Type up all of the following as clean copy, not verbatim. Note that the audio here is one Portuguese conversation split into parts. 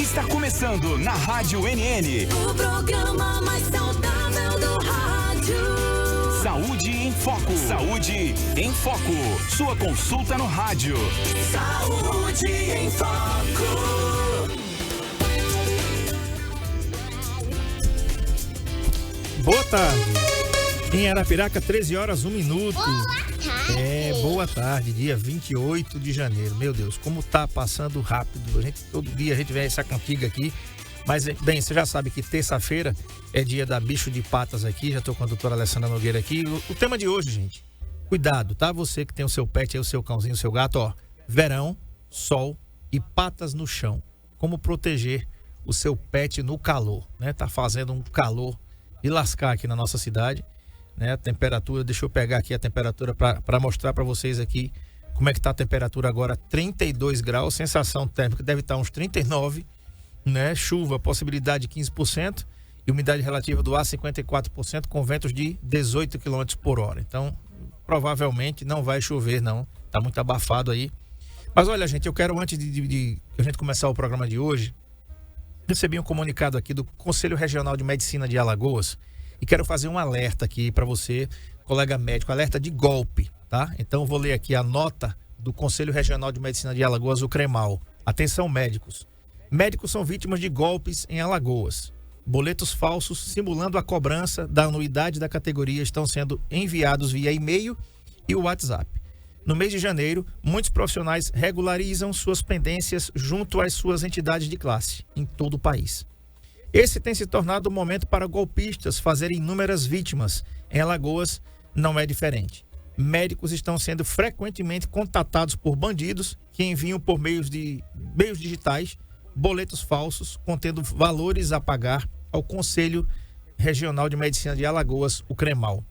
Está começando na Rádio NN. O programa mais saudável do rádio. Saúde em Foco. Saúde em Foco. Sua consulta no rádio. Saúde em Foco. Boa tarde. Em Arapiraca, 13 horas, 1 minuto. Boa tarde. Boa tarde, dia 28 de janeiro. Meu Deus, como tá passando rápido. Todo dia a gente vê essa cantiga aqui. Mas, bem, você já sabe que terça-feira é dia da bicho de patas aqui. Já tô com a doutora Alessandra Nogueira aqui. O tema de hoje, gente, cuidado, tá? Você que tem o seu pet aí, o seu cãozinho, o seu gato, ó. Verão, sol e patas no chão. Como proteger o seu pet no calor, né? Tá fazendo um calor de lascar aqui na nossa cidade, né? A temperatura, deixa eu pegar aqui a temperatura para mostrar para vocês aqui como é que tá a temperatura agora, 32 graus, sensação térmica deve estar uns 39, né? Chuva, possibilidade de 15% e umidade relativa do ar 54%, com ventos de 18 km por hora. Então, provavelmente não vai chover não, tá muito abafado aí. Mas olha, gente, eu quero, antes de a gente começar o programa de hoje, recebi um comunicado aqui do Conselho Regional de Medicina de Alagoas e quero fazer um alerta aqui para você, colega médico, alerta de golpe, tá? Então eu vou ler aqui a nota do Conselho Regional de Medicina de Alagoas, o CREMAL. Atenção, médicos. Médicos são vítimas de golpes em Alagoas. Boletos falsos simulando a cobrança da anuidade da categoria estão sendo enviados via e-mail e WhatsApp. No mês de janeiro, muitos profissionais regularizam suas pendências junto às suas entidades de classe, em todo o país. Esse tem se tornado um momento para golpistas fazerem inúmeras vítimas. Em Alagoas, não é diferente. Médicos estão sendo frequentemente contatados por bandidos que enviam por meios digitais boletos falsos contendo valores a pagar ao Conselho Regional de Medicina de Alagoas, o CREMAL.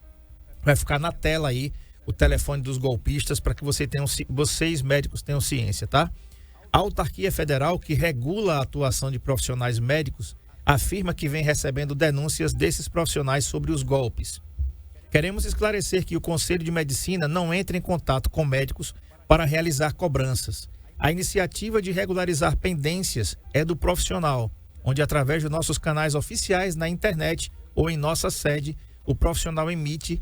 Vai ficar na tela aí o telefone dos golpistas para que vocês médicos tenham ciência, tá? A autarquia federal que regula a atuação de profissionais médicos afirma que vem recebendo denúncias desses profissionais sobre os golpes. Queremos esclarecer que o Conselho de Medicina não entra em contato com médicos para realizar cobranças. A iniciativa de regularizar pendências é do profissional, onde através de nossos canais oficiais na internet ou em nossa sede, o profissional emite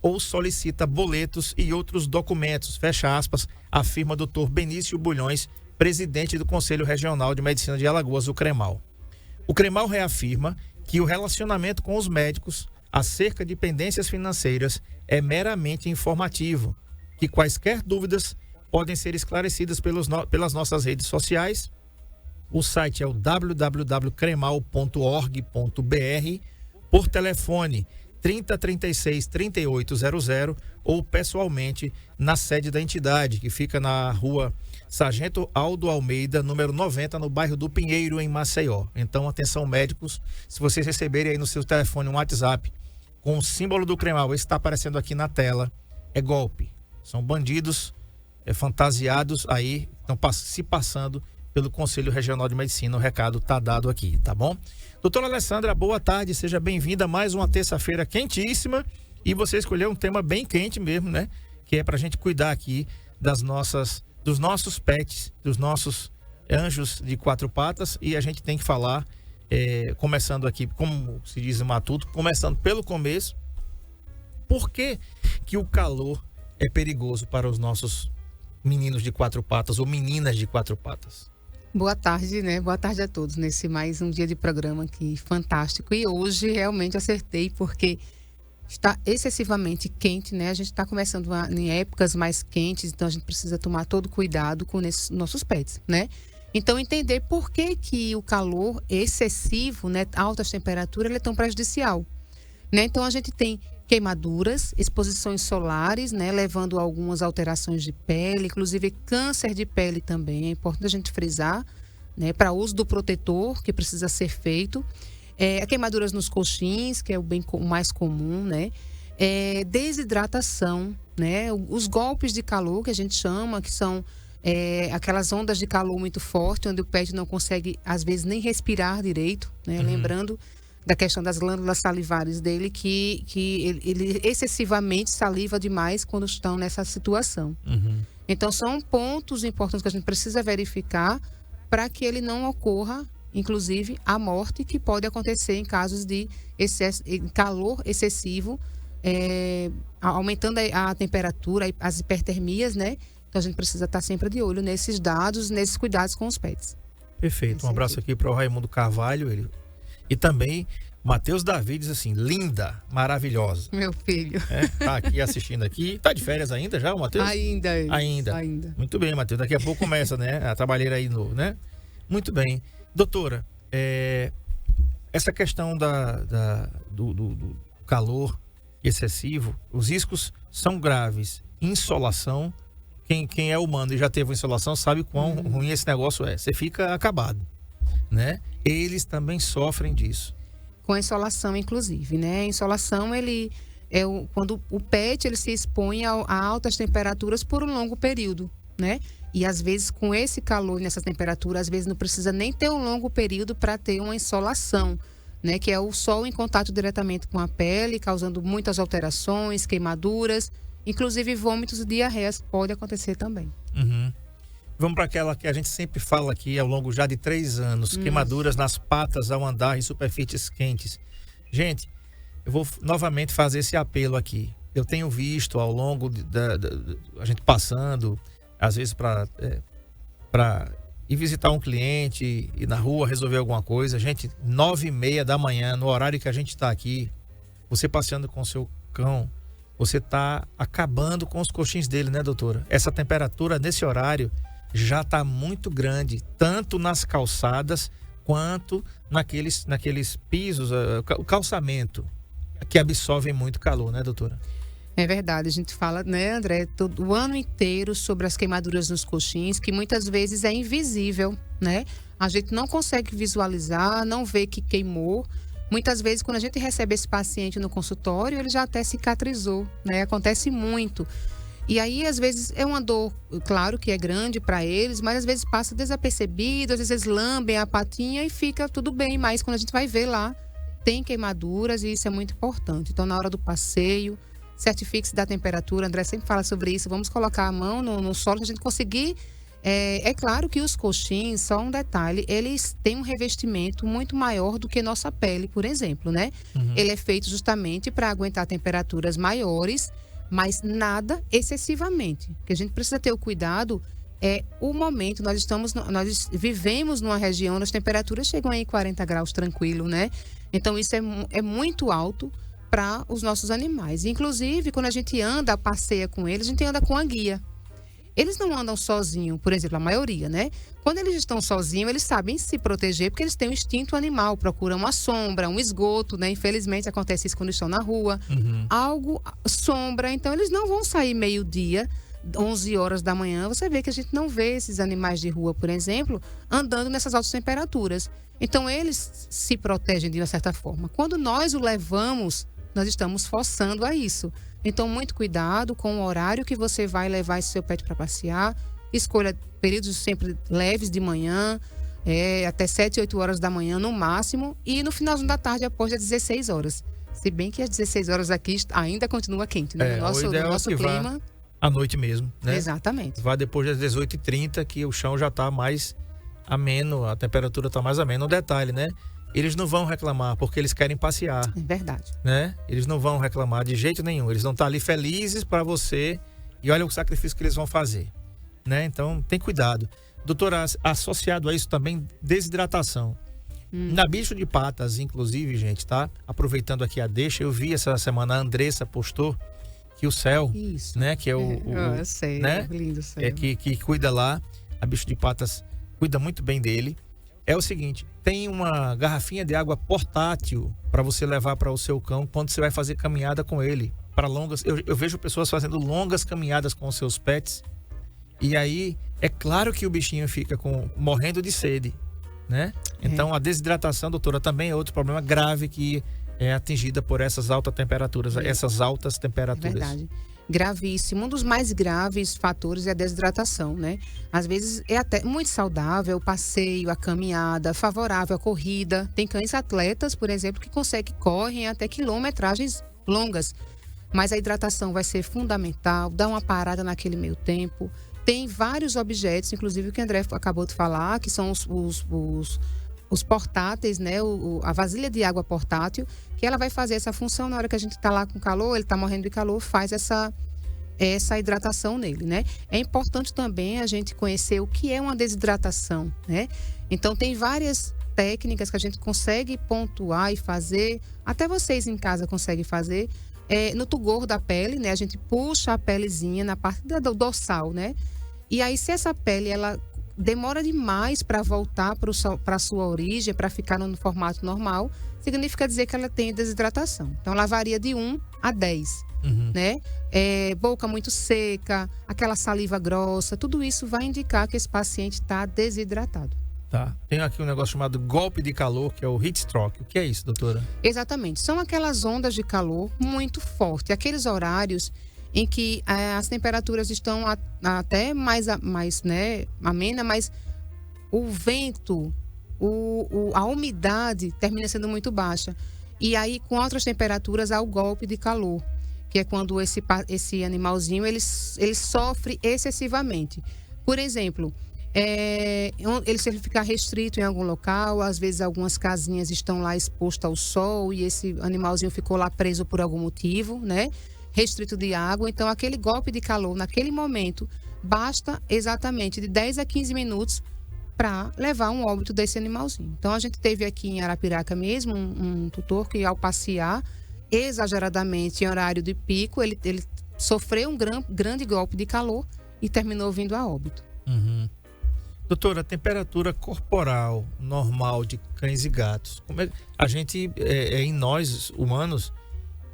ou solicita boletos e outros documentos, fecha aspas, afirma Dr. Benício Bulhões, presidente do Conselho Regional de Medicina de Alagoas, o CREMAL. O CREMAL reafirma que o relacionamento com os médicos acerca de pendências financeiras é meramente informativo, que quaisquer dúvidas podem ser esclarecidas pelas nossas redes sociais. O site é o www.cremal.org.br, por telefone 3036 3800 ou pessoalmente na sede da entidade, que fica na rua Sargento Aldo Almeida, número 90, no bairro do Pinheiro, em Maceió. Então, atenção médicos, se vocês receberem aí no seu telefone um WhatsApp com o símbolo do CREMAL, esse está aparecendo aqui na tela, é golpe. São bandidos fantasiados aí, estão se passando pelo Conselho Regional de Medicina. O recado está dado aqui, tá bom? Doutora Alessandra, boa tarde, seja bem-vinda a mais uma terça-feira quentíssima, e você escolheu um tema bem quente mesmo, né? Que é pra gente cuidar aqui dos nossos pets, dos nossos anjos de quatro patas, e a gente tem que falar, começando aqui, como se diz em Matuto, começando pelo começo, por que que o calor é perigoso para os nossos meninos de quatro patas ou meninas de quatro patas? Boa tarde, né? Boa tarde a todos nesse mais um dia de programa aqui fantástico. E hoje realmente acertei porque está excessivamente quente, né? A gente está começando em épocas mais quentes, então a gente precisa tomar todo cuidado com esses nossos pets, né? Então entender por que que o calor excessivo, né? Altas temperaturas, ele é tão prejudicial, né? Então a gente tem queimaduras, exposições solares, né, levando a algumas alterações de pele, inclusive câncer de pele também. É importante a gente frisar, né, para uso do protetor que precisa ser feito. Queimaduras nos coxins, que é o mais comum, né? Desidratação, né? Os golpes de calor que a gente chama, que são aquelas ondas de calor muito forte, onde o pet não consegue, às vezes, nem respirar direito, né? Lembrando da questão das glândulas salivares dele, que ele excessivamente saliva demais quando estão nessa situação. Então, são pontos importantes que a gente precisa verificar para que ele não ocorra inclusive a morte que pode acontecer em casos de calor excessivo, aumentando a temperatura, as hipertermias, né? Então a gente precisa estar sempre de olho nesses dados, nesses cuidados com os pets. Perfeito. Um abraço aqui para o Raimundo Carvalho. E também Matheus Davi diz assim: linda, maravilhosa. Meu filho. Tá aqui assistindo aqui. Tá de férias ainda já, o Matheus? Ainda. Muito bem, Matheus. Daqui a pouco começa, né? A trabalheira aí novo, né? Muito bem. Doutora, essa questão do calor excessivo, os riscos são graves. Insolação, quem é humano e já teve insolação sabe quão ruim esse negócio é. Você fica acabado, né? Eles também sofrem disso. Com a insolação, inclusive, né? A insolação, quando o pet ele se expõe a altas temperaturas por um longo período, né? E às vezes com esse calor nessa temperatura, às vezes não precisa nem ter um longo período para ter uma insolação, né? Que é o sol em contato diretamente com a pele, causando muitas alterações, queimaduras, inclusive vômitos e diarreias pode acontecer também. Vamos para aquela que a gente sempre fala aqui ao longo já de 3 anos, queimaduras nas patas ao andar em superfícies quentes. Gente, eu vou novamente fazer esse apelo aqui. Eu tenho visto ao longo a gente passando, às vezes para ir visitar um cliente, ir na rua resolver alguma coisa. Gente, 9h30 da manhã, no horário que a gente está aqui, você passeando com o seu cão, você está acabando com os coxins dele, né, doutora? Essa temperatura nesse horário já está muito grande, tanto nas calçadas quanto naqueles pisos, o calçamento, que absorvem muito calor, né, doutora? É verdade, a gente fala, né, André, o ano inteiro sobre as queimaduras nos coxins, que muitas vezes é invisível, né? A gente não consegue visualizar, não vê que queimou. Muitas vezes, quando a gente recebe esse paciente no consultório, ele já até cicatrizou, né? Acontece muito. E aí, às vezes, é uma dor, claro que é grande para eles, mas às vezes passa desapercebido, às vezes eles lambem a patinha e fica tudo bem. Mas quando a gente vai ver lá, tem queimaduras e isso é muito importante. Então, na hora do passeio, certifique-se da temperatura. André sempre fala sobre isso. Vamos colocar a mão no solo para a gente conseguir. É claro que os coxins, só um detalhe, eles têm um revestimento muito maior do que nossa pele, por exemplo, né? Ele é feito justamente para aguentar temperaturas maiores, mas nada excessivamente. O que a gente precisa ter o cuidado é o momento. Nós vivemos numa região onde as temperaturas chegam aí 40 graus tranquilo, né? Então isso é muito alto para os nossos animais. Inclusive, quando a gente passeia com eles, a gente anda com a guia. Eles não andam sozinhos, por exemplo, a maioria, né? Quando eles estão sozinhos, eles sabem se proteger porque eles têm um instinto animal, procuram uma sombra, um esgoto, né? Infelizmente acontece isso quando estão na rua. Algo, sombra, então eles não vão sair meio-dia, 11 horas da manhã. Você vê que a gente não vê esses animais de rua, por exemplo, andando nessas altas temperaturas. Então eles se protegem de uma certa forma. Quando nós o levamos, nós estamos forçando a isso. Então, muito cuidado com o horário que você vai levar esse seu pet para passear. Escolha períodos sempre leves de manhã, até 7, 8 horas da manhã no máximo. E no finalzinho da tarde, após as 16 horas. Se bem que às 16 horas aqui ainda continua quente, né? No nosso clima. À noite mesmo, né? Exatamente. Vai depois das 18h30, que o chão já está mais ameno, a temperatura está mais amena. Um detalhe, né? Eles não vão reclamar porque eles querem passear. É verdade. Né? Eles não vão reclamar de jeito nenhum. Eles vão estar ali felizes para você e olha o sacrifício que eles vão fazer. Né? Então, tem cuidado. Doutora, associado a isso também, desidratação. Na Bicho de Patas, inclusive, gente, tá? Aproveitando aqui a deixa, eu vi essa semana, a Andressa postou que o Céu, né? Que é eu sei, né? Lindo Céu. Que cuida lá, a Bicho de Patas cuida muito bem dele. É o seguinte, tem uma garrafinha de água portátil para você levar para o seu cão quando você vai fazer caminhada com ele. Para longas, eu vejo pessoas fazendo longas caminhadas com os seus pets. E aí, é claro que o bichinho fica morrendo de sede, né? Então, a desidratação, doutora, também é outro problema grave que é atingida por essas altas temperaturas. Verdade. Gravíssimo. Um dos mais graves fatores é a desidratação, né? Às vezes é até muito saudável o passeio, a caminhada, favorável a corrida. Tem cães atletas, por exemplo, que correm até quilometragens longas. Mas a hidratação vai ser fundamental, dá uma parada naquele meio tempo. Tem vários objetos, inclusive o que o André acabou de falar, que são os portáteis, né? A vasilha de água portátil, que ela vai fazer essa função na hora que a gente está lá com calor, ele está morrendo de calor, faz essa hidratação nele, né? É importante também a gente conhecer o que é uma desidratação, né? Então, tem várias técnicas que a gente consegue pontuar e fazer, até vocês em casa conseguem fazer, no tugor da pele, né? A gente puxa a pelezinha na parte do dorsal, né? E aí, se essa pele, ela demora demais para voltar para a sua origem, para ficar no formato normal, significa dizer que ela tem desidratação. Então, ela varia de 1 a 10, né? Boca muito seca, aquela saliva grossa, tudo isso vai indicar que esse paciente está desidratado. Tá. Tem aqui um negócio chamado golpe de calor, que é o heat stroke. O que é isso, doutora? Exatamente. São aquelas ondas de calor muito fortes, aqueles horários em que as temperaturas estão até mais né, amena, mas o vento, a umidade termina sendo muito baixa. E aí, com outras temperaturas, há o golpe de calor, que é quando esse animalzinho ele sofre excessivamente. Por exemplo, se ele ficar restrito em algum local, às vezes algumas casinhas estão lá expostas ao sol e esse animalzinho ficou lá preso por algum motivo, né? Restrito de água, então aquele golpe de calor naquele momento basta exatamente de 10 a 15 minutos para levar um óbito desse animalzinho. Então a gente teve aqui em Arapiraca mesmo um tutor que, ao passear exageradamente em horário de pico, ele sofreu um grande golpe de calor e terminou vindo a óbito. Doutora, a temperatura corporal normal de cães e gatos, como é a gente, em nós humanos,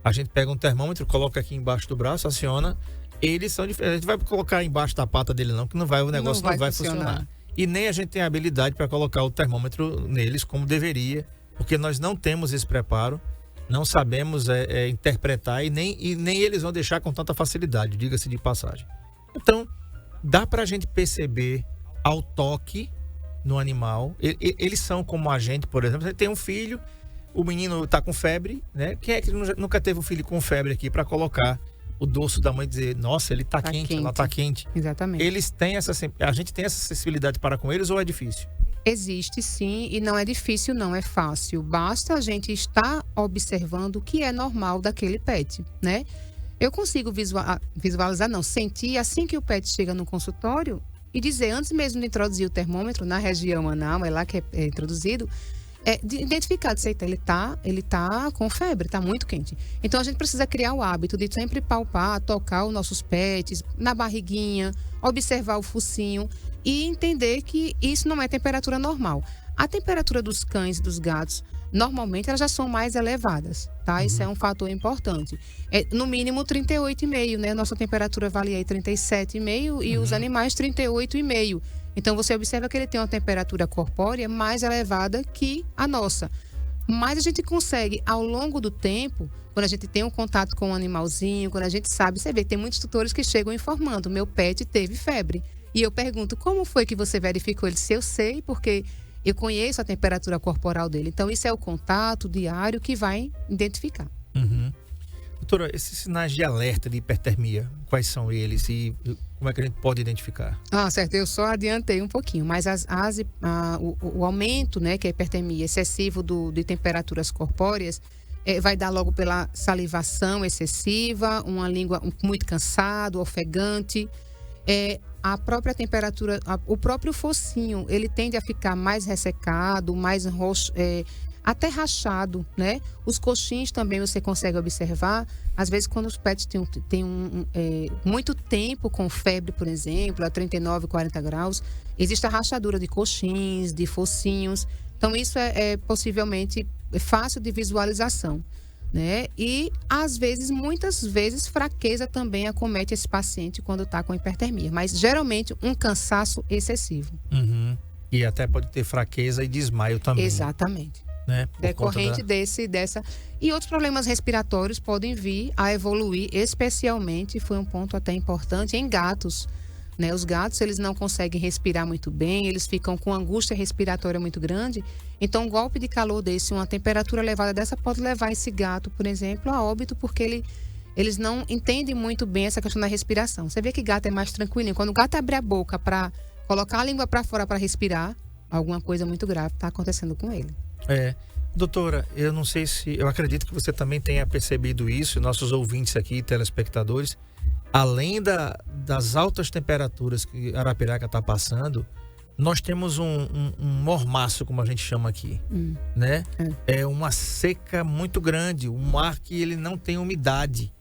a gente pega um termômetro, coloca aqui embaixo do braço, aciona. Eles são diferentes. A gente vai colocar embaixo da pata dele não, que o negócio não vai funcionar. E nem a gente tem a habilidade para colocar o termômetro neles como deveria, porque nós não temos esse preparo, não sabemos interpretar e nem eles vão deixar com tanta facilidade, diga-se de passagem. Então, dá para a gente perceber ao toque no animal. Eles são como a gente, por exemplo. Você tem um filho, o menino está com febre, né? Quem é que nunca teve um filho com febre aqui para colocar o dorso da mãe e dizer, nossa, ele está quente, ela está quente? Exatamente. A gente tem essa sensibilidade para com eles ou é difícil? Existe sim, e não é difícil, não é fácil. Basta a gente estar observando o que é normal daquele pet, né? Eu consigo sentir assim que o pet chega no consultório e dizer, antes mesmo de introduzir o termômetro na região anal, é lá que é introduzido, de identificar, se ele tá com febre, tá muito quente. Então a gente precisa criar o hábito de sempre palpar, tocar os nossos pets, na barriguinha, observar o focinho e entender que isso não é temperatura normal. A temperatura dos cães e dos gatos, normalmente, elas já são mais elevadas, tá? Isso é um fator importante. No mínimo 38,5, né? Nossa temperatura valia aí 37,5 e os animais 38,5. Então, você observa que ele tem uma temperatura corpórea mais elevada que a nossa. Mas a gente consegue, ao longo do tempo, quando a gente tem um contato com um animalzinho, quando a gente sabe, você vê, tem muitos tutores que chegam informando, meu pet teve febre. E eu pergunto, como foi que você verificou? Ele disse, eu sei, porque eu conheço a temperatura corporal dele. Então, isso é o contato diário que vai identificar. Doutora, esses sinais de alerta de hipertermia, quais são eles e como é que a gente pode identificar? Certo, eu só adiantei um pouquinho, mas o aumento, né, que é a hipertermia excessivo de temperaturas corpóreas, vai dar logo pela salivação excessiva, uma língua muito cansada, ofegante, a própria temperatura, o próprio focinho, ele tende a ficar mais ressecado, mais roxo, até rachado, né? Os coxins também você consegue observar. Às vezes, quando os pets têm muito tempo com febre, por exemplo, a 39, 40 graus, existe a rachadura de coxins, de focinhos. Então, isso possivelmente fácil de visualização, né? E, às vezes, muitas vezes, fraqueza também acomete esse paciente quando está com hipertermia. Mas, geralmente, um cansaço excessivo. E até pode ter fraqueza e desmaio também. Exatamente. Né? Decorrente dessa. E outros problemas respiratórios podem vir a evoluir, especialmente, foi um ponto até importante, em gatos. Né? Os gatos, eles não conseguem respirar muito bem, eles ficam com angústia respiratória muito grande. Então, um golpe de calor desse, uma temperatura elevada dessa, pode levar esse gato, por exemplo, a óbito, porque eles não entendem muito bem essa questão da respiração. Você vê que gato é mais tranquilo. Quando o gato abre a boca para colocar a língua para fora para respirar, alguma coisa muito grave está acontecendo com ele. Doutora, eu não sei se... Eu acredito que você também tenha percebido isso, nossos ouvintes aqui, telespectadores. Além das altas temperaturas que Arapiraca está passando, nós temos um mormaço, como a gente chama aqui, né? É uma seca muito grande, um mar que ele não tem umidade,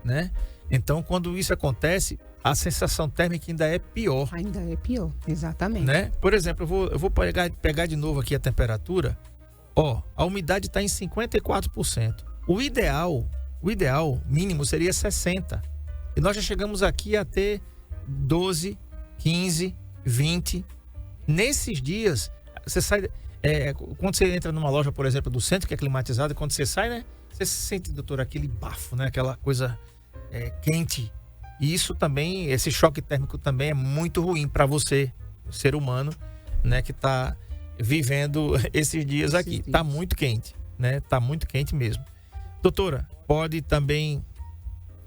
né? Então, quando isso acontece, a sensação térmica ainda é pior. Ainda é pior, exatamente. Né? Por exemplo, eu vou pegar de novo aqui a temperatura. A umidade está em 54%. O ideal mínimo seria 60%. E nós já chegamos aqui a ter 12, 15, 20. Nesses dias, você sai... quando você entra numa loja, por exemplo, do centro, que é climatizada, quando você sai, né? Você sente, doutor, aquele bafo, né? Aquela coisa quente. E isso também, esse choque térmico também é muito ruim para você, ser humano, né? Que está vivendo esses dias aqui. Tá muito quente, né? Tá muito quente mesmo. Doutora,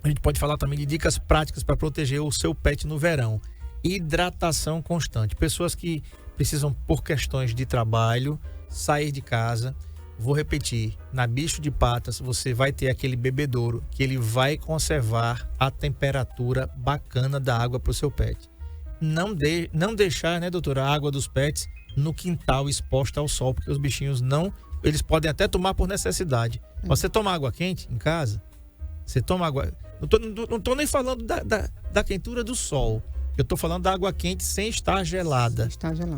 a gente pode falar também de dicas práticas para proteger o seu pet no verão. Hidratação constante. Pessoas que precisam, por questões de trabalho, sair de casa. Vou repetir, na Bicho de Patas você vai ter aquele bebedouro que ele vai conservar a temperatura bacana da água para o seu pet. Não deixar, né, doutora, a água dos pets no quintal exposta ao sol, porque os bichinhos eles podem até tomar por necessidade. Você toma água quente em casa? Você toma água... Não tô nem falando da quentura do sol. Eu tô falando da água quente sem estar gelada.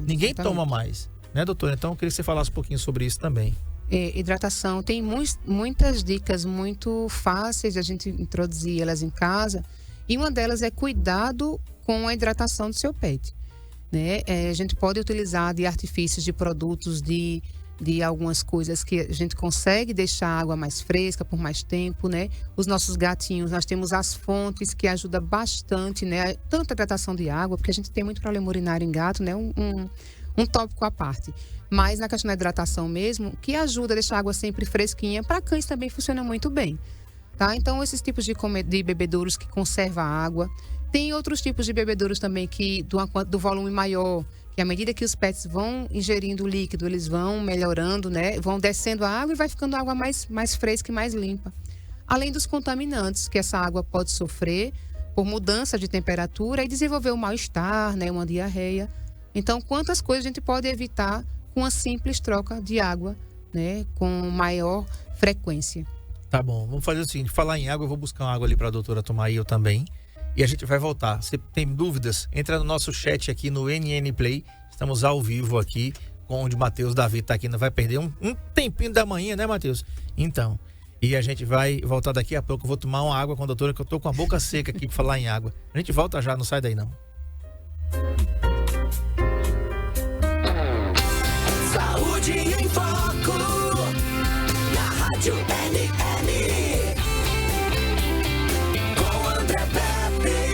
Ninguém exatamente. toma mais, né, doutora? Então eu queria que você falasse um pouquinho sobre isso também. Hidratação, tem muitas dicas muito fáceis de a gente introduzir elas em casa. E uma delas é cuidado com a hidratação do seu pet, né? A gente pode utilizar de artifícios, de produtos, de algumas coisas que a gente consegue deixar a água mais fresca por mais tempo, né? Os nossos gatinhos, nós temos as fontes que ajudam bastante, né? Tanto a hidratação de água, porque a gente tem muito problema urinário em gato, né? Um tópico à parte. Mas na questão da hidratação mesmo, que ajuda a deixar a água sempre fresquinha, para cães também funciona muito bem, tá? Então, esses tipos de bebedouros que conservam a água. Tem outros tipos de bebedouros também que do volume maior, que à medida que os pets vão ingerindo o líquido, eles vão melhorando, né? Vão descendo a água e vai ficando a água mais fresca e mais limpa. Além dos contaminantes que essa água pode sofrer por mudança de temperatura e desenvolver um mal-estar, né? Uma diarreia. Então, quantas coisas a gente pode evitar com a simples troca de água, né? Com maior frequência. Tá bom, vamos fazer o seguinte, falar em água, eu vou buscar uma água ali para a doutora tomar e eu também. E a gente vai voltar. Se tem dúvidas, entra no nosso chat aqui no NN Play. Estamos ao vivo aqui, onde o Matheus Davi está aqui. Não vai perder um tempinho da manhã, né, Matheus? Então, e a gente vai voltar daqui a pouco. Eu vou tomar uma água com a doutora, que eu tô com a boca seca aqui para falar em água. A gente volta já, não sai daí não. Saúde em Foco, na Rádio NN, com André Pepe.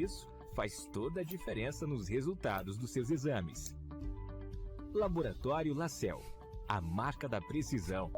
E isso faz toda a diferença nos resultados dos seus exames. Laboratório Lacel, a marca da precisão.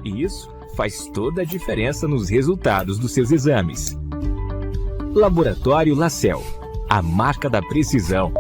E isso faz toda a diferença nos resultados dos seus exames. Laboratório Lacel, a marca da precisão.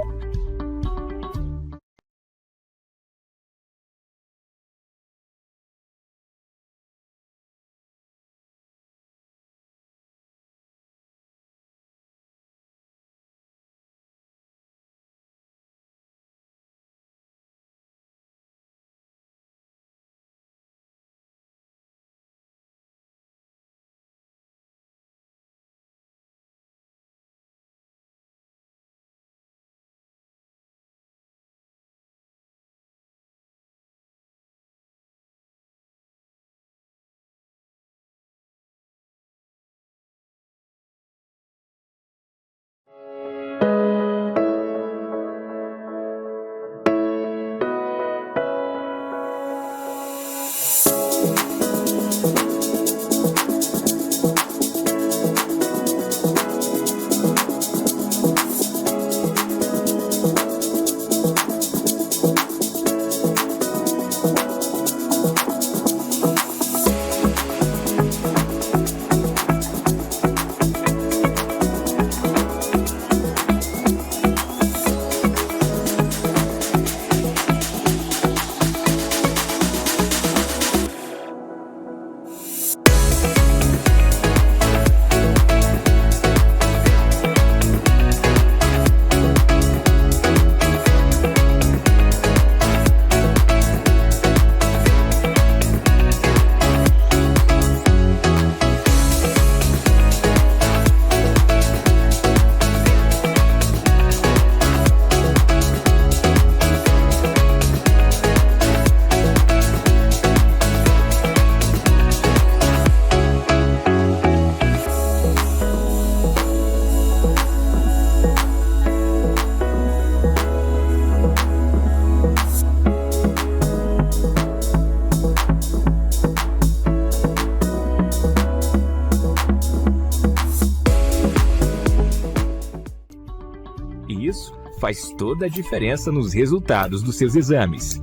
E isso faz toda a diferença nos resultados dos seus exames.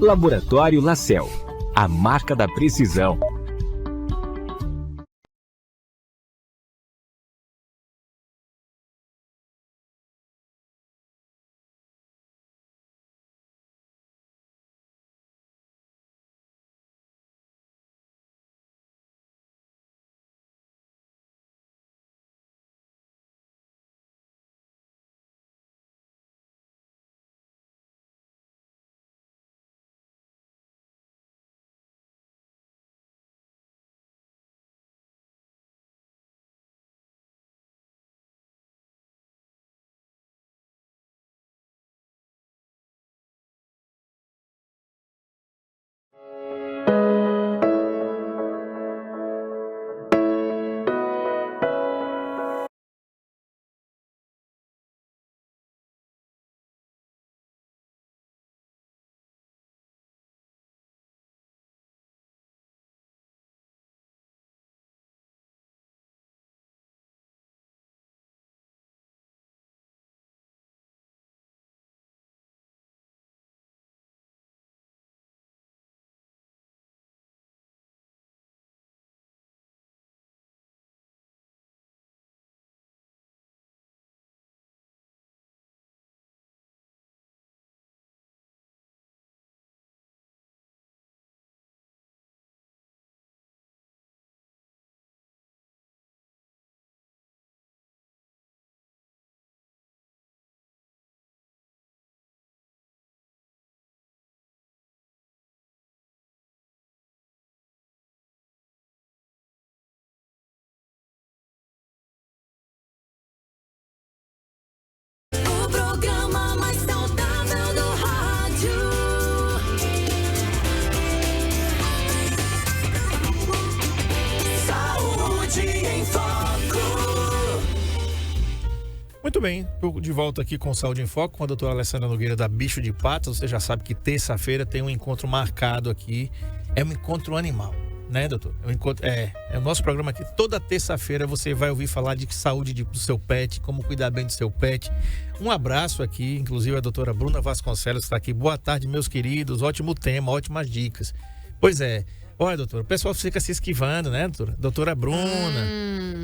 Laboratório Lacel, a marca da precisão. Muito bem, tô de volta aqui com Saúde em Foco, com a doutora Alessandra Nogueira da Bicho de Patas. Você já sabe que terça-feira tem um encontro marcado aqui. É um encontro animal, né, doutor? É o nosso programa aqui. Toda terça-feira você vai ouvir falar de saúde do seu pet, como cuidar bem do seu pet. Um abraço aqui, inclusive a doutora Bruna Vasconcelos está aqui. Boa tarde, meus queridos. Ótimo tema, ótimas dicas. Pois é. Olha, doutora, o pessoal fica se esquivando, né, doutora? Doutora Bruna.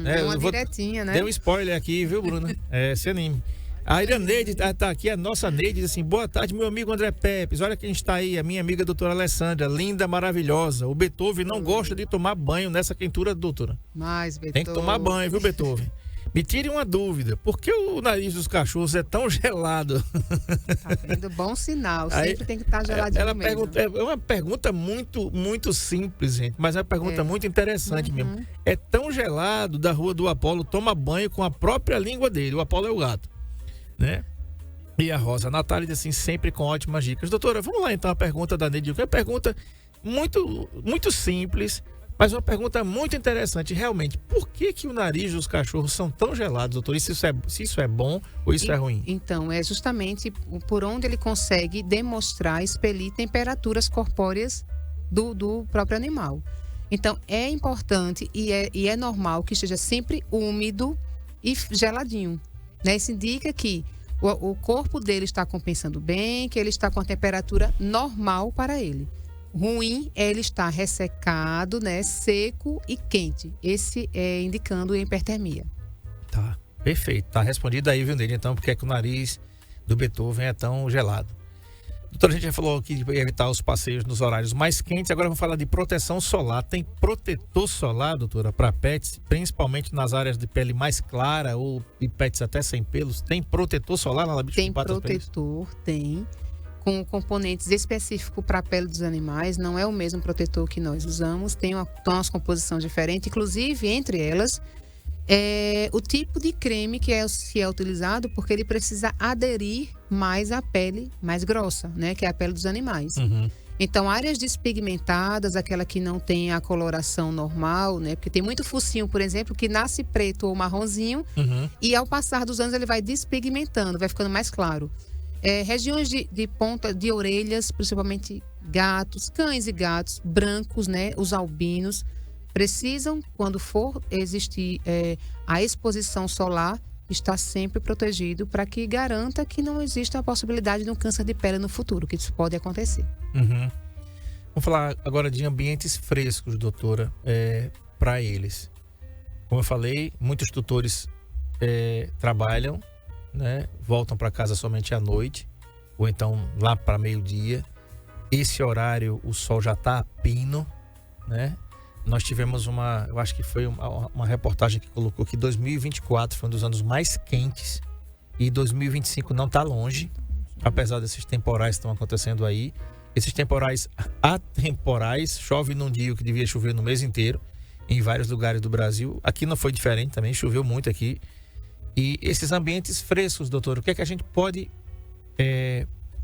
É uma diretinha, né? Deu um spoiler aqui, viu, Bruna? Se anime. A Iraneide tá aqui, a nossa Neide, diz assim: boa tarde, meu amigo André Pepes. Olha quem está aí, a minha amiga doutora Alessandra, linda, maravilhosa. O Beethoven não gosta de tomar banho nessa quentura, doutora. Mas, Beethoven. Tem que tomar banho, viu, Beethoven? Me tire uma dúvida, por que o nariz dos cachorros é tão gelado? Tá vendo? Bom sinal, sempre tem que estar geladinho mesmo. É uma pergunta muito simples, gente, mas é uma pergunta muito interessante mesmo. É tão gelado da Rua do Apolo, toma banho com a própria língua dele, o Apolo é o gato, né? E a Rosa Natália diz assim, sempre com ótimas dicas. Doutora, vamos lá então a pergunta da Neide, que é uma pergunta muito simples, mas uma pergunta muito interessante, realmente. Por que o nariz dos cachorros são tão gelados, doutor? E se isso é bom ou isso é ruim? Então, é justamente por onde ele consegue demonstrar, expelir temperaturas corpóreas do próprio animal. Então, é importante e é normal que esteja sempre úmido e geladinho, né? Isso indica que o corpo dele está compensando bem, que ele está com a temperatura normal para ele. Ruim é ele estar ressecado, né, seco e quente. Esse é indicando hipertermia. Tá, perfeito. Tá respondido aí, viu, Neide? Então, por que é que o nariz do Beethoven é tão gelado? Doutora, a gente já falou aqui de evitar os passeios nos horários mais quentes. Agora vamos falar de proteção solar. Tem protetor solar, doutora, para pets, principalmente nas áreas de pele mais clara ou de pets até sem pelos? Tem protetor solar na Bicho de Patas? Tem protetor, tem. Com componentes específicos para a pele dos animais, não é o mesmo protetor que nós usamos, tem uma composição diferente, inclusive entre elas, o tipo de creme que é utilizado, porque ele precisa aderir mais à pele mais grossa, né, que é a pele dos animais. Então, áreas despigmentadas, aquela que não tem a coloração normal, né, porque tem muito focinho, por exemplo, que nasce preto ou marronzinho, e ao passar dos anos ele vai despigmentando, vai ficando mais claro. Regiões de ponta de orelhas, principalmente gatos, cães e gatos brancos, né? Os albinos precisam, quando for existir a exposição solar, estar sempre protegido para que garanta que não exista a possibilidade de um câncer de pele no futuro, que isso pode acontecer. Vamos falar agora de ambientes frescos, doutora, para eles. Como eu falei, muitos tutores trabalham, né? Voltam para casa somente à noite ou então lá para meio-dia. Esse horário o sol já está a pino, né? Nós tivemos eu acho que foi uma reportagem que colocou que 2024 foi um dos anos mais quentes e 2025 não está longe, apesar desses temporais que estão acontecendo aí. Esses temporais atemporais, chove num dia que devia chover no mês inteiro em vários lugares do Brasil. Aqui não foi diferente também, choveu muito aqui. E esses ambientes frescos, doutor, o que é que a gente pode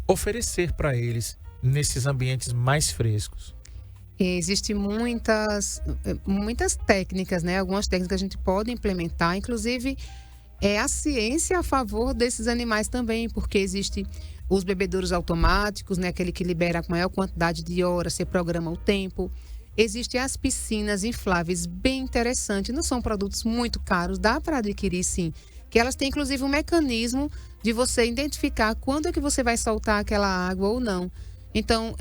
oferecer para eles nesses ambientes mais frescos? Existem muitas técnicas, né? Algumas técnicas a gente pode implementar, inclusive a ciência a favor desses animais também, porque existe os bebedouros automáticos, né? Aquele que libera a maior quantidade de horas, você programa o tempo. Existem as piscinas infláveis, bem interessantes, não são produtos muito caros, dá para adquirir sim, que elas têm inclusive um mecanismo de você identificar quando é que você vai soltar aquela água ou não. Então,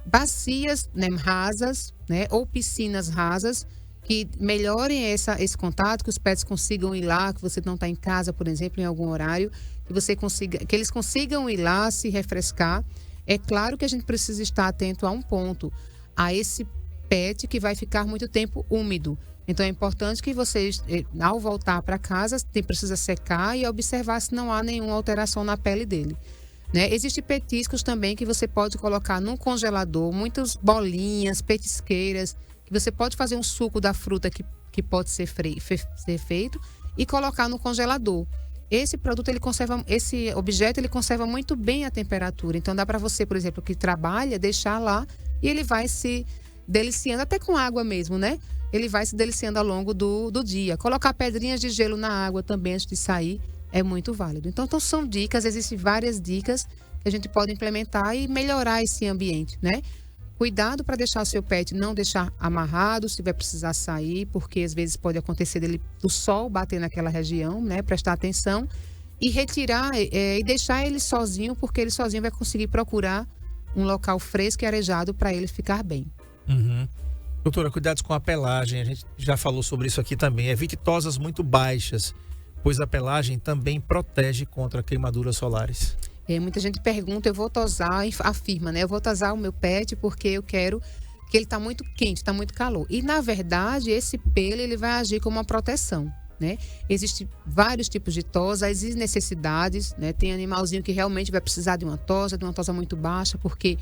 bacias, né, rasas, né, ou piscinas rasas, que melhorem esse contato, que os pets consigam ir lá, que você não está em casa, por exemplo, em algum horário, que eles consigam ir lá, se refrescar. É claro que a gente precisa estar atento a um ponto, a esse pet que vai ficar muito tempo úmido. Então é importante que vocês, ao voltar para casa, precisa secar e observar se não há nenhuma alteração na pele dele. Né? Existem petiscos também que você pode colocar num congelador, muitas bolinhas, petisqueiras, que você pode fazer um suco da fruta que pode ser feito e colocar no congelador. Esse produto, esse objeto, ele conserva muito bem a temperatura. Então dá para você, por exemplo, que trabalha, deixar lá e ele vai se deliciando, até com água mesmo, né? Ele vai se deliciando ao longo do dia. Colocar pedrinhas de gelo na água também antes de sair é muito válido. Então são dicas, existem várias dicas que a gente pode implementar e melhorar esse ambiente, né? Cuidado para deixar o seu pet, não deixar amarrado, se vai precisar sair, porque às vezes pode acontecer dele do sol bater naquela região, né? Prestar atenção e retirar e deixar ele sozinho, porque ele sozinho vai conseguir procurar um local fresco e arejado para ele ficar bem. Uhum. Doutora, cuidados com a pelagem, a gente já falou sobre isso aqui também. Evite tosas muito baixas, pois a pelagem também protege contra queimaduras solares. Muita gente pergunta, eu vou tosar, afirma, né? Eu vou tosar o meu pet porque eu quero que ele está muito quente, está muito calor. E, na verdade, esse pelo ele vai agir como uma proteção, né? Existem vários tipos de tosa, existem necessidades, né? Tem animalzinho que realmente vai precisar de uma tosa muito baixa, porque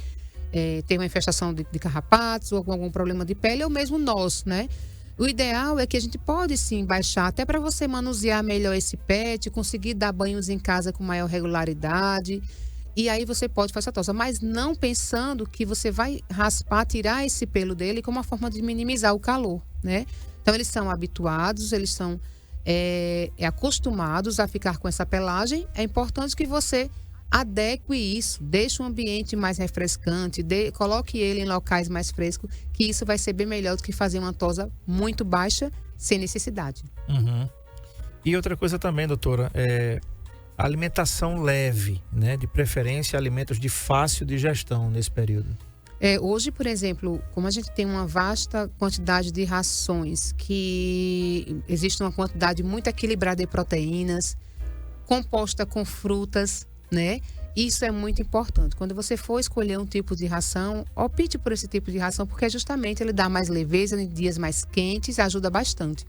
tem uma infestação de carrapatos ou algum problema de pele, ou mesmo nós, né? O ideal é que a gente pode sim baixar, até para você manusear melhor esse pet, conseguir dar banhos em casa com maior regularidade. E aí você pode fazer a tosa, mas não pensando que você vai raspar, tirar esse pelo dele como uma forma de minimizar o calor, né? Então eles são habituados, eles são acostumados a ficar com essa pelagem. É importante que você adeque isso, deixe um ambiente mais refrescante, coloque ele em locais mais frescos, que isso vai ser bem melhor do que fazer uma tosa muito baixa, sem necessidade. Uhum. E outra coisa também, doutora, a alimentação leve, né? De preferência, alimentos de fácil digestão nesse período. Hoje, por exemplo, como a gente tem uma vasta quantidade de rações, que existe uma quantidade muito equilibrada de proteínas, composta com frutas, né? Isso é muito importante. Quando você for escolher um tipo de ração, opte por esse tipo de ração, porque justamente ele dá mais leveza em dias mais quentes, ajuda bastante.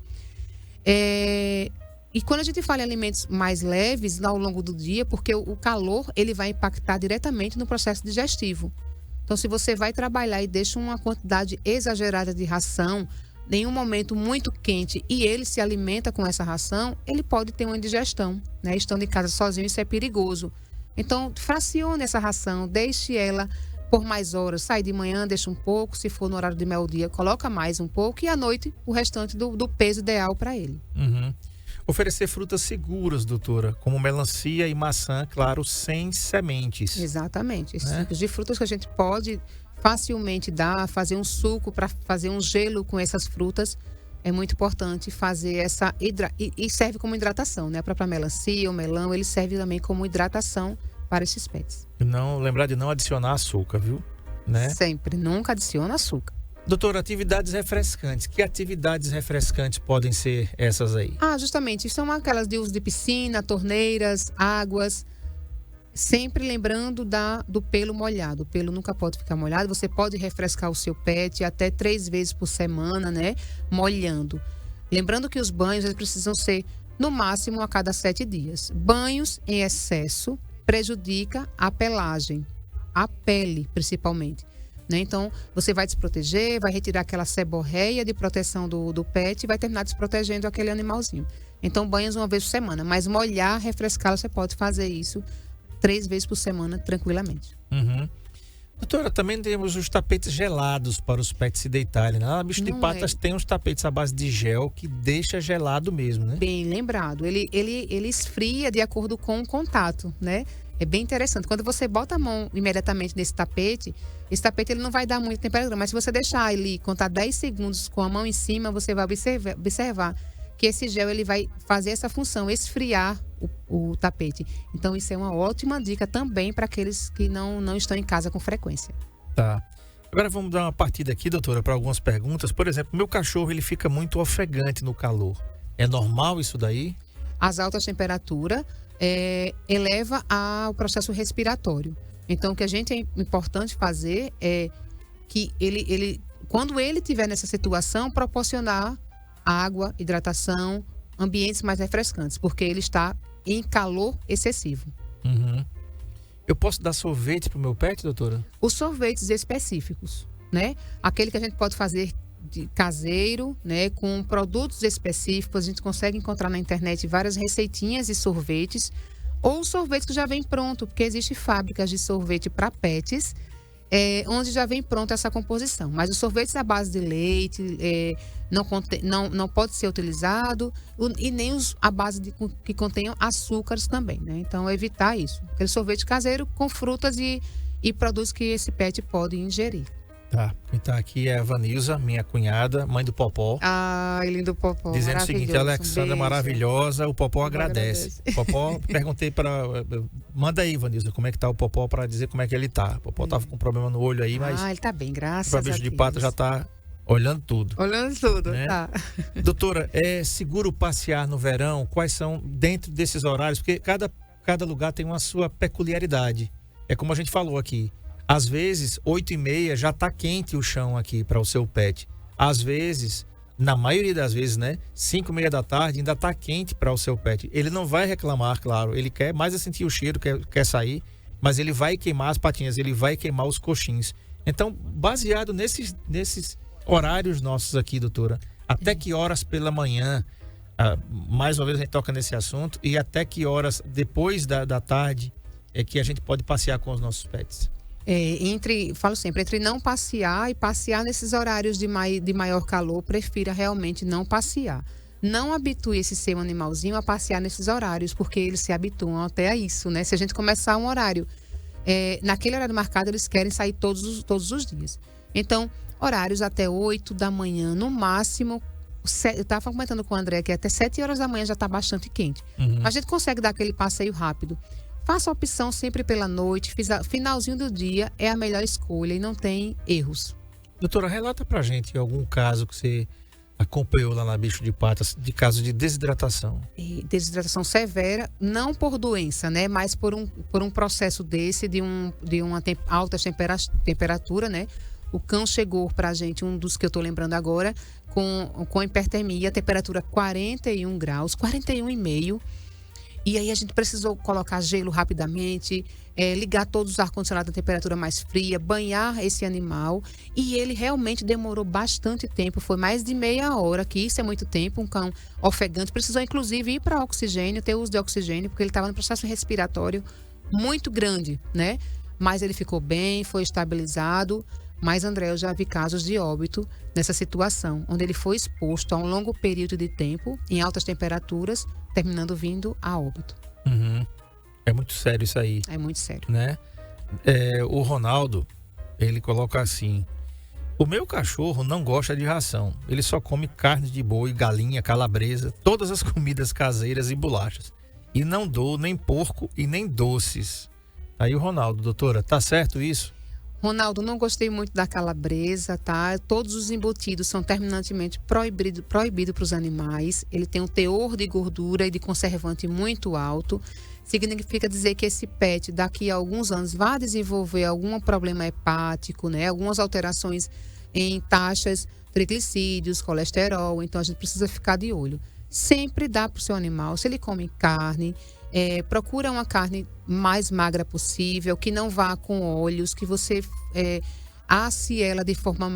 E quando a gente fala em alimentos mais leves ao longo do dia, porque o calor ele vai impactar diretamente no processo digestivo. Então, se você vai trabalhar e deixa uma quantidade exagerada de ração, em um momento muito quente, e ele se alimenta com essa ração, ele pode ter uma indigestão, né? Estando em casa sozinho, isso é perigoso. Então, fracione essa ração, deixe ela por mais horas. Sai de manhã, deixa um pouco, se for no horário de meio-dia, coloca mais um pouco, e à noite o restante do peso ideal para ele. Uhum. Oferecer frutas seguras, doutora, como melancia e maçã, claro, sem sementes. Exatamente. Esses tipos de frutas que a gente pode facilmente dar, fazer um suco para fazer um gelo com essas frutas, é muito importante fazer essa e serve como hidratação, né? A própria melancia, o melão, ele serve também como hidratação para esses pets. Não, lembrar de não adicionar açúcar, viu? Né? Sempre, nunca adiciona açúcar. Doutora, atividades refrescantes. Que atividades refrescantes podem ser essas aí? Justamente, são aquelas de uso de piscina, torneiras, águas. Sempre lembrando do pelo molhado. O pelo nunca pode ficar molhado. Você pode refrescar o seu pet até 3 vezes por semana, né? Molhando. Lembrando que os banhos eles precisam ser, no máximo, a cada 7 dias. Banhos em excesso prejudica a pelagem. A pele, principalmente. Né? Então, você vai desproteger, vai retirar aquela seborreia de proteção do pet e vai terminar desprotegendo aquele animalzinho. Então, banhos uma vez por semana. Mas molhar, refrescar, você pode fazer isso 3 vezes por semana, tranquilamente. Uhum. Doutora, também temos os tapetes gelados para os pets se deitarem. A Bicho de Patas tem uns tapetes à base de gel que deixa gelado mesmo, né? Bem lembrado. Ele esfria de acordo com o contato, né? É bem interessante. Quando você bota a mão imediatamente nesse tapete, esse tapete ele não vai dar muita temperatura, mas se você deixar ele contar 10 segundos com a mão em cima, você vai observar que esse gel ele vai fazer essa função, esfriar o tapete. Então isso é uma ótima dica também para aqueles que não estão em casa com frequência. Tá. Agora vamos dar uma partida aqui, doutora, para algumas perguntas. Por exemplo, meu cachorro ele fica muito ofegante no calor. É normal isso daí? As altas temperaturas eleva ao processo respiratório. Então, o que é importante fazer é que ele quando ele estiver nessa situação, proporcionar água, hidratação, ambientes mais refrescantes, porque ele está em calor excessivo. Uhum. Eu posso dar sorvete para o meu pet, doutora? Os sorvetes específicos, né? Aquele que a gente pode fazer de caseiro, né? Com produtos específicos, a gente consegue encontrar na internet várias receitinhas de sorvetes, ou sorvetes que já vem pronto, porque existem fábricas de sorvete para pets onde já vem pronta essa composição. Mas os sorvetes à base de leite não pode ser utilizado e nem os à base que contenham açúcares também, né? Então, evitar isso. Aquele sorvete caseiro com frutas e produtos que esse pet pode ingerir. Tá, quem tá aqui é a Vanilza, minha cunhada, mãe do Popó. Ai, lindo Popó. Dizendo o seguinte: a Alexandra é maravilhosa, o Popó agradece. Popó, perguntei manda aí, Vanilza, como é que tá o Popó pra dizer como é que ele tá. O Popó tava com problema no olho aí, mas ele tá bem, graças o a Deus. bicho de pata já tá olhando tudo. Olhando tudo, né? tá. Doutora, é seguro passear no verão? Quais são dentro desses horários? Porque cada lugar tem uma sua peculiaridade. É como a gente falou aqui. Às vezes, 8h30 já tá quente o chão aqui para o seu pet. Às vezes, na maioria das vezes, né? 5h30 da tarde ainda tá quente para o seu pet. Ele não vai reclamar, claro. Ele quer mais sentir o cheiro, quer sair. Mas ele vai queimar as patinhas, ele vai queimar os coxins. Então, baseado nesses horários nossos aqui, doutora, até que horas pela manhã, mais uma vez a gente toca nesse assunto, e até que horas depois da tarde é que a gente pode passear com os nossos pets? Falo sempre, entre não passear e passear nesses horários de maior calor, prefira realmente não passear. Não habitue esse seu animalzinho a passear nesses horários, porque eles se habituam até a isso, né? Se a gente começar um horário, naquele horário marcado, eles querem sair todos os dias. Então, horários até 8 da manhã, no máximo. Eu estava comentando com o André que até 7 horas da manhã já está bastante quente. Uhum. A gente consegue dar aquele passeio rápido. Faça a opção sempre pela noite, finalzinho do dia é a melhor escolha e não tem erros. Doutora, relata pra gente algum caso que você acompanhou lá na Bicho de Patas, de caso de desidratação. Desidratação severa, não por doença, né? Mas por um processo desse, de uma alta temperatura, né? O cão chegou pra gente, um dos que eu tô lembrando agora, com hipertermia, temperatura 41 graus, 41,5. E aí a gente precisou colocar gelo rapidamente, ligar todos os ar-condicionados à temperatura mais fria, banhar esse animal. E ele realmente demorou bastante tempo, foi mais de meia hora, que isso é muito tempo, um cão ofegante. Precisou inclusive ir para oxigênio, ter uso de oxigênio, porque ele estava no processo respiratório muito grande, né? Mas ele ficou bem, foi estabilizado. Mas, André, eu já vi casos de óbito nessa situação, onde ele foi exposto a um longo período de tempo, em altas temperaturas, terminando vindo a óbito. Uhum. É muito sério isso aí. É muito sério. Né? O Ronaldo, ele coloca assim: o meu cachorro não gosta de ração. Ele só come carne de boi, galinha, calabresa, todas as comidas caseiras e bolachas. E não dou nem porco e nem doces. Aí o Ronaldo, doutora, tá certo isso? Ronaldo, não gostei muito da calabresa, tá? Todos os embutidos são terminantemente proibido para os animais. Ele tem um teor de gordura e de conservante muito alto. Significa dizer que esse pet, daqui a alguns anos, vai desenvolver algum problema hepático, né? Algumas alterações em taxas, triglicídios, colesterol. Então, a gente precisa ficar de olho. Sempre dá para o seu animal, se ele come carne, procura uma carne mais magra possível, que não vá com óleos, que você asse ela de forma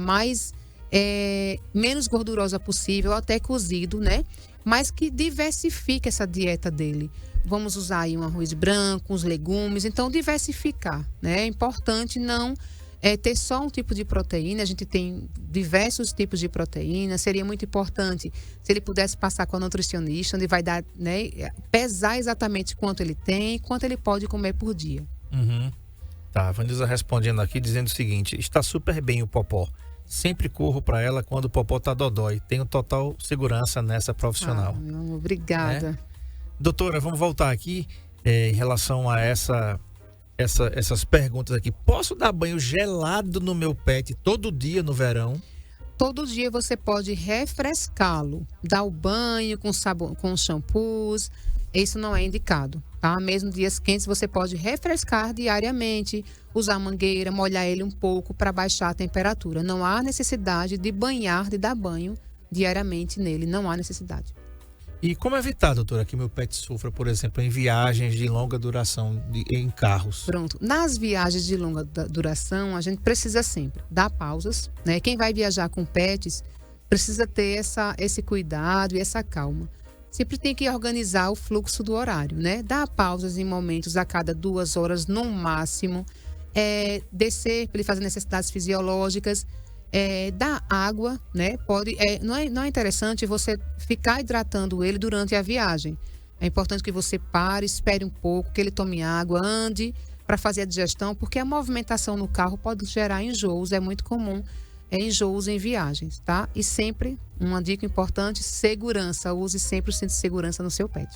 menos gordurosa possível, até cozido, né? Mas que diversifique essa dieta dele. Vamos usar aí um arroz branco, uns legumes, então diversificar, né? É importante não ter só um tipo de proteína, a gente tem diversos tipos de proteína. Seria muito importante se ele pudesse passar com a nutricionista, onde vai dar, né, pesar exatamente quanto ele tem, quanto ele pode comer por dia. Uhum. Tá, a Vanilza respondendo aqui, dizendo o seguinte: está super bem o Popó. Sempre corro para ela quando o Popó tá dodói. Tenho total segurança nessa profissional. Meu amor, obrigada. Doutora, vamos voltar aqui em relação a essas perguntas aqui. Posso dar banho gelado no meu pet todo dia no verão? Todo dia você pode refrescá-lo. Dar o banho com sabão, com shampoos. Isso não é indicado, tá? Mesmo dias quentes você pode refrescar diariamente, usar mangueira, molhar ele um pouco para baixar a temperatura. Não há necessidade de dar banho diariamente nele. Não há necessidade. E como evitar, doutora, que meu pet sofra, por exemplo, em viagens de longa duração em carros? Pronto. Nas viagens de longa duração, a gente precisa sempre dar pausas, né? Quem vai viajar com pets precisa ter esse cuidado e essa calma. Sempre tem que organizar o fluxo do horário, né? Dar pausas em momentos a cada 2 horas no máximo. descer para ele fazer necessidades fisiológicas, dar água, né? Não é interessante você ficar hidratando ele durante a viagem. É importante que você pare, espere um pouco, que ele tome água, ande para fazer a digestão, porque a movimentação no carro pode gerar enjoos, é muito comum enjoos em viagens, tá? E sempre, uma dica importante, segurança, use sempre o cinto de segurança no seu pet.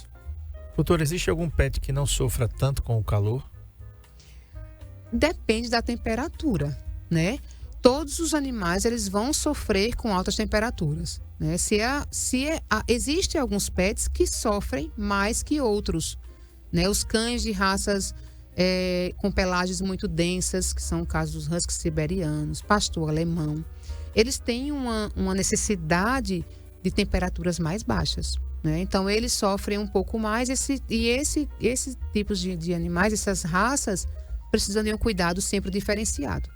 Doutor, existe algum pet que não sofra tanto com o calor? Depende da temperatura, né? Todos os animais eles vão sofrer com altas temperaturas, né? Existem alguns pets que sofrem mais que outros, né? Os cães de raças com pelagens muito densas, que são o caso dos huskies siberianos, pastor alemão, eles têm uma necessidade de temperaturas mais baixas, né? Então eles sofrem um pouco mais. Esses tipos de animais, essas raças, precisam de um cuidado sempre diferenciado.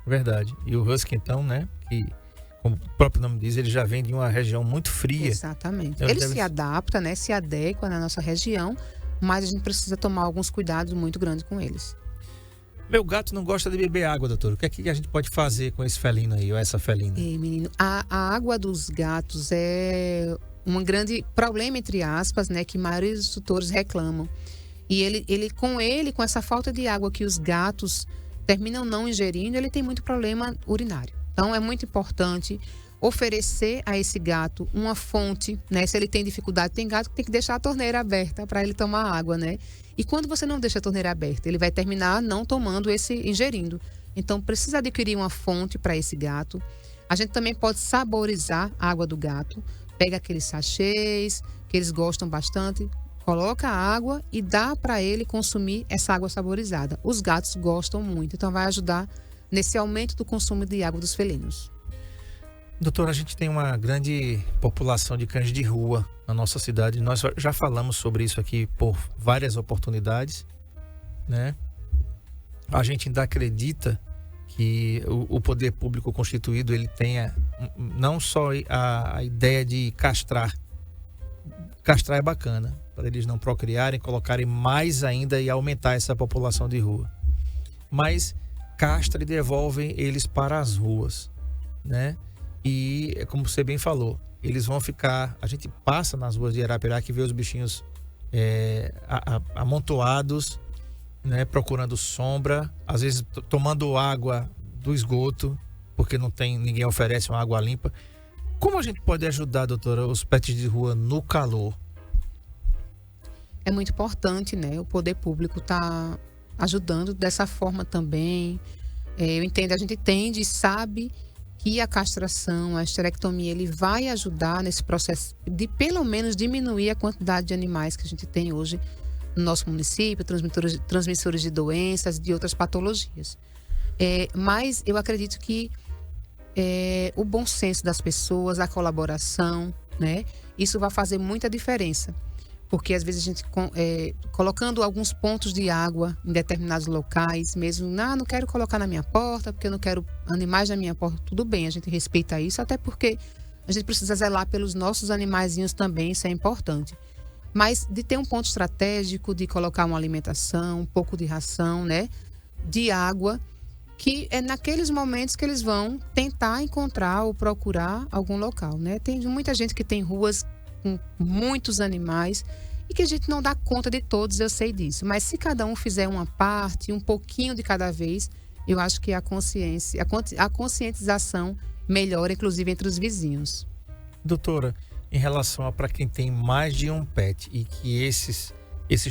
Verdade. E o husky, então, né? Que, como o próprio nome diz, ele já vem de uma região muito fria. Exatamente. Então, ele se adapta, né? Se adequa na nossa região, mas a gente precisa tomar alguns cuidados muito grandes com eles. Meu gato não gosta de beber água, doutor. O que é que a gente pode fazer com esse felino aí, ou essa felina? Menino, a água dos gatos é um grande problema, entre aspas, né? Que a maioria dos tutores reclamam. E com essa falta de água que os gatos terminam não ingerindo, ele tem muito problema urinário. Então, é muito importante oferecer a esse gato uma fonte, né? Se ele tem dificuldade, tem gato que tem que deixar a torneira aberta para ele tomar água, né? E quando você não deixa a torneira aberta, ele vai terminar não ingerindo. Então, precisa adquirir uma fonte para esse gato. A gente também pode saborizar a água do gato. Pega aqueles sachês que eles gostam bastante, coloca a água e dá para ele consumir essa água saborizada. Os gatos gostam muito, então vai ajudar nesse aumento do consumo de água dos felinos. Doutor, a gente tem uma grande população de cães de rua na nossa cidade. Nós já falamos sobre isso aqui por várias oportunidades, né? A gente ainda acredita que o poder público constituído ele tenha não só a ideia de castrar. Castrar é bacana, para eles não procriarem, colocarem mais ainda e aumentar essa população de rua. Mas castra e devolvem eles para as ruas, né? E, como você bem falou, eles vão ficar... A gente passa nas ruas de Arapiraca e vê os bichinhos amontoados, né, procurando sombra, às vezes tomando água do esgoto, porque ninguém oferece uma água limpa. Como a gente pode ajudar, doutora, os pets de rua no calor? É muito importante, né? O poder público está ajudando dessa forma também. Eu entendo, a gente entende e sabe que a castração, a esterectomia, ele vai ajudar nesse processo de pelo menos diminuir a quantidade de animais que a gente tem hoje no nosso município, transmissores de doenças, de outras patologias. Mas eu acredito que o bom senso das pessoas, a colaboração, né? Isso vai fazer muita diferença. Porque às vezes a gente, colocando alguns pontos de água em determinados locais, mesmo, não quero colocar na minha porta, porque eu não quero animais na minha porta, tudo bem, a gente respeita isso, até porque a gente precisa zelar pelos nossos animaizinhos também, isso é importante. Mas de ter um ponto estratégico, de colocar uma alimentação, um pouco de ração, né, de água, que é naqueles momentos que eles vão tentar encontrar ou procurar algum local, né? Tem muita gente que tem ruas com muitos animais e que a gente não dá conta de todos, eu sei disso. Mas se cada um fizer uma parte, um pouquinho de cada vez, eu acho que a conscientização melhora, inclusive entre os vizinhos. Doutora, em relação a para quem tem mais de um pet e que esses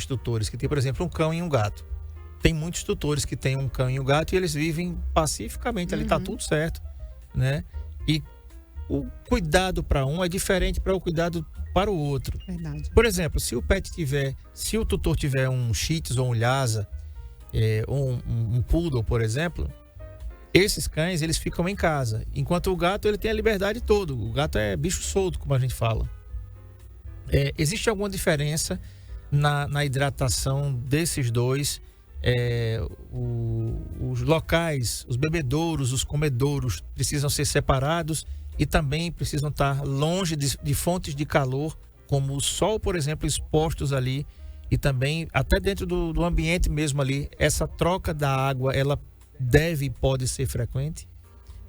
tutores que tem, por exemplo, um cão e um gato. Tem muitos tutores que têm um cão e um gato e eles vivem pacificamente, ali tá tudo certo, né? E o cuidado para um é diferente para o cuidado para o outro. Verdade. Por exemplo, se o tutor tiver um Shih Tzu ou um Lhasa, ou um Poodle, por exemplo, esses cães, eles ficam em casa. Enquanto o gato, ele tem a liberdade toda. O gato é bicho solto, como a gente fala. Existe alguma diferença na hidratação desses dois? Os locais, os bebedouros, os comedouros precisam ser separados e também precisam estar longe de fontes de calor, como o sol, por exemplo, expostos ali e também até dentro do ambiente mesmo ali, essa troca da água, ela deve e pode ser frequente?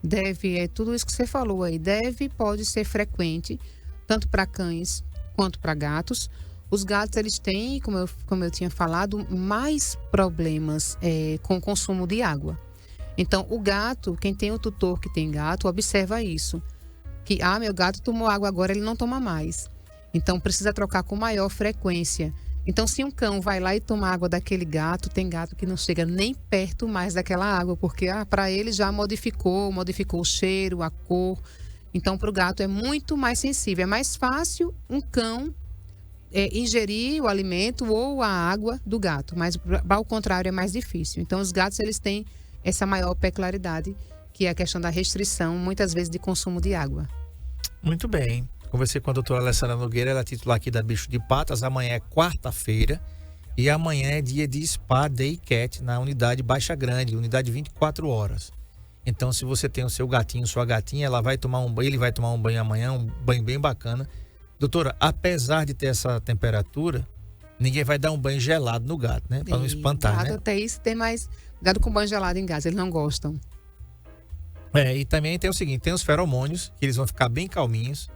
Deve, é tudo isso que você falou aí. Deve e pode ser frequente, tanto para cães quanto para gatos. Os gatos, eles têm, como eu tinha falado, mais problemas com o consumo de água. Então, o gato, quem tem o tutor que tem gato, observa isso. Que, meu gato tomou água agora, ele não toma mais. Então, precisa trocar com maior frequência. Então, se um cão vai lá e toma água daquele gato, tem gato que não chega nem perto mais daquela água, porque para ele já modificou o cheiro, a cor. Então, para o gato é muito mais sensível. É mais fácil um cão ingerir o alimento ou a água do gato, mas ao contrário é mais difícil. Então, os gatos, eles têm essa maior peculiaridade, que é a questão da restrição, muitas vezes, de consumo de água. Muito bem. Conversei com a doutora Alessandra Nogueira, ela é titular aqui da Bicho de Patas. Amanhã é quarta-feira e amanhã é dia de Spa Day Cat na unidade Baixa Grande, unidade 24 horas. Então, se você tem o seu gatinho, sua gatinha, ele vai tomar um banho amanhã, um banho bem bacana. Doutora, apesar de ter essa temperatura, ninguém vai dar um banho gelado no gato, né? Para não espantar, gato, né? Até isso tem mais gado com banho gelado em casa, eles não gostam. E também tem o seguinte, tem os feromônios, que eles vão ficar bem calminhos,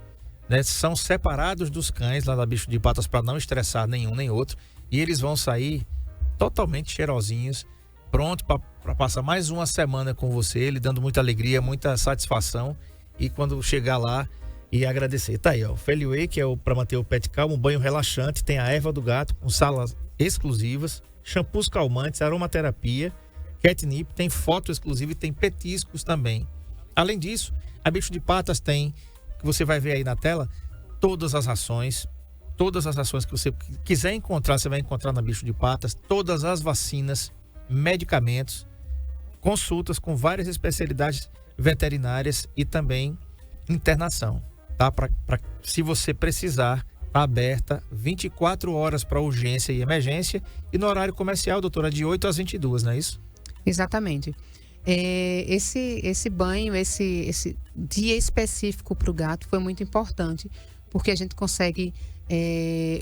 né? São separados dos cães lá da Bicho de Patas para não estressar nenhum nem outro. E eles vão sair totalmente cheirosinhos, pronto para passar mais uma semana com você, lhe dando muita alegria, muita satisfação. E quando chegar lá e agradecer. Tá aí, ó. Feliway, que é para manter o pet calmo, um banho relaxante, tem a erva do gato com salas exclusivas, shampoos calmantes, aromaterapia, catnip, tem foto exclusiva e tem petiscos também. Além disso, a Bicho de Patas tem, que você vai ver aí na tela, todas as rações que você quiser encontrar, você vai encontrar na Bicho de Patas, todas as vacinas, medicamentos, consultas com várias especialidades veterinárias e também internação, tá? Se você precisar, tá aberta 24 horas para urgência e emergência e no horário comercial, doutora, de 8 às 22, não é isso? Exatamente. Esse banho, esse dia específico para o gato foi muito importante, porque a gente consegue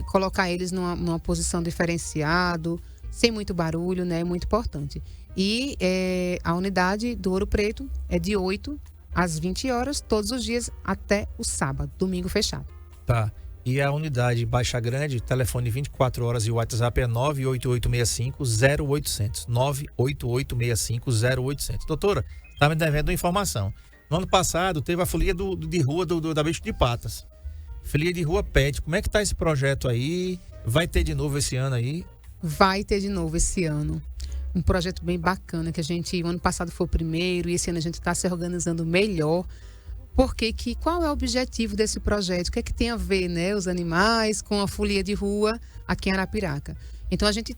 colocar eles numa posição diferenciada, sem muito barulho, né? É muito importante. E a unidade do Ouro Preto é de 8 às 20 horas, todos os dias até o sábado, domingo fechado. Tá. E a unidade Baixa Grande, telefone 24 horas e o WhatsApp é 98865-0800. 98865-0800. Doutora, está me devendo uma informação. No ano passado teve a folia de rua da Bicho de Patas. Folia de rua pet. Como é que tá esse projeto aí? Vai ter de novo esse ano aí? Vai ter de novo esse ano. Um projeto bem bacana, que o ano passado foi o primeiro e esse ano a gente está se organizando melhor. Porque qual é o objetivo desse projeto? O que é que tem a ver, né, os animais com a folia de rua aqui em Arapiraca? Então a gente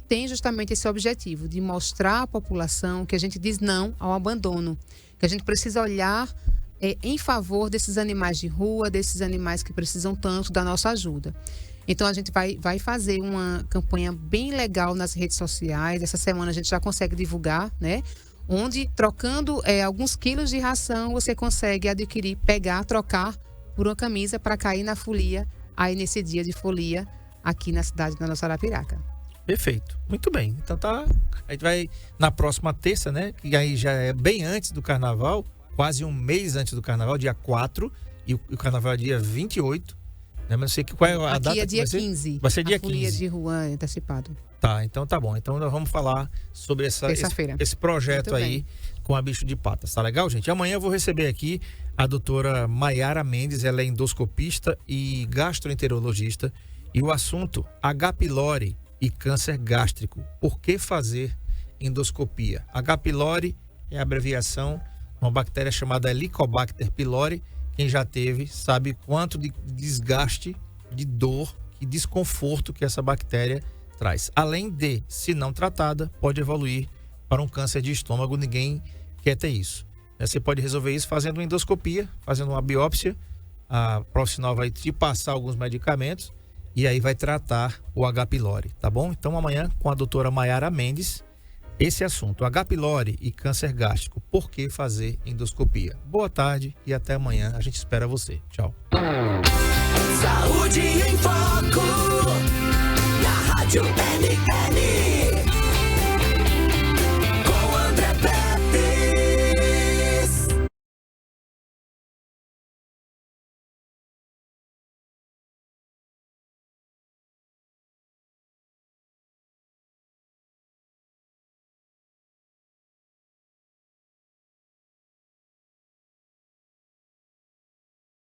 tem justamente esse objetivo de mostrar à população que a gente diz não ao abandono, que a gente precisa olhar em favor desses animais de rua, desses animais que precisam tanto da nossa ajuda. Então a gente vai fazer uma campanha bem legal nas redes sociais. Essa semana a gente já consegue divulgar, né? Onde, trocando alguns quilos de ração, você consegue adquirir, pegar, trocar por uma camisa para cair na folia, aí nesse dia de folia, aqui na cidade da nossa Arapiraca. Perfeito, muito bem. Então a gente vai na próxima terça, né? Que aí já é bem antes do carnaval, quase um mês antes do carnaval, dia 4, e o carnaval é dia 28. Né? Mas não sei qual é a aqui data. É dia 15. Vai ser dia 15. A folia de rua é antecipado. Tá, então tá bom. Então nós vamos falar sobre esse projeto aí com a Bicho de Patas. Tá legal, gente? Amanhã eu vou receber aqui a doutora Maiara Mendes. Ela é endoscopista e gastroenterologista. E o assunto, H. pylori e câncer gástrico. Por que fazer endoscopia? H. pylori é a abreviação de uma bactéria chamada Helicobacter pylori. Quem já teve sabe quanto de desgaste, de dor e desconforto que essa bactéria traz. Além de, se não tratada, pode evoluir para um câncer de estômago. Ninguém quer ter isso. Você pode resolver isso fazendo uma endoscopia, fazendo uma biópsia. A profissional vai te passar alguns medicamentos e aí vai tratar o H. pylori, tá bom? Então amanhã com a doutora Maiara Mendes, esse assunto, H. pylori e câncer gástrico, por que fazer endoscopia? Boa tarde e até amanhã, a gente espera você. Tchau. Saúde em Foco. Rádio LL.